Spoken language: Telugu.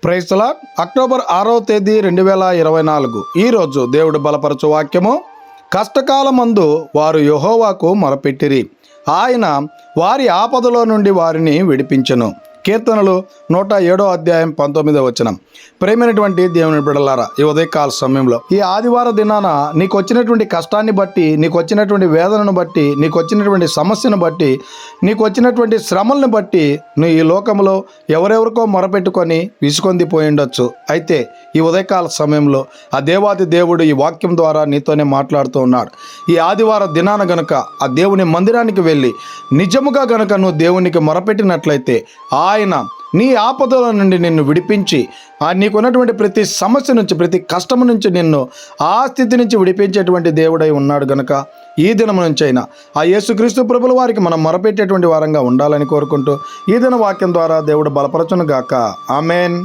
Praise the lord. అక్టోబర్ 6వ తేదీ 2024 ఈరోజు దేవుడు బలపరచు వాక్యము. కష్టకాలమందు వారు యెహోవాకు మొరపెట్టిరి, ఆయన వారి ఆపదలో నుండి వారిని విడిపించెను. కీర్తనలు 107వ అధ్యాయం 19వ వచనం. ప్రేమైనటువంటి దేవుని బిడ్డలారా, ఈ ఉదయకాల సమయంలో ఈ ఆదివార దినాన నీకు వచ్చినటువంటి కష్టాన్ని బట్టి, నీకు వచ్చినటువంటి వేదనను బట్టి, నీకు వచ్చినటువంటి సమస్యను బట్టి, నీకు వచ్చినటువంటి శ్రమలను బట్టి నువ్వు ఈ లోకంలో ఎవరెవరికో మొరపెట్టుకొని విసుకొందిపోయి ఉండొచ్చు. అయితే ఈ ఉదయకాల సమయంలో ఆ దేవాది దేవుడు ఈ వాక్యం ద్వారా నీతోనే మాట్లాడుతూ ఉన్నాడు. ఈ ఆదివార దినాన గనుక ఆ దేవుని మందిరానికి వెళ్ళి నిజముగా గనుక నువ్వు దేవునికి మొరపెట్టినట్లయితే ఆయన నీ ఆపదల నుండి నిన్ను విడిపించి నీకున్నటువంటి ప్రతి సమస్య నుంచి, ప్రతి కష్టము నుంచి నిన్ను ఆ స్థితి నుంచి విడిపించేటువంటి దేవుడై ఉన్నాడు గనుక ఈ దినం నుంచి అయినా ఆ యేసుక్రీస్తు ప్రభుల వారికి మనం మొరపెట్టేటువంటి వారంగా ఉండాలని కోరుకుంటూ ఈ దిన వాక్యం ద్వారా దేవుడు బలపరచును గాక. ఆమేన్.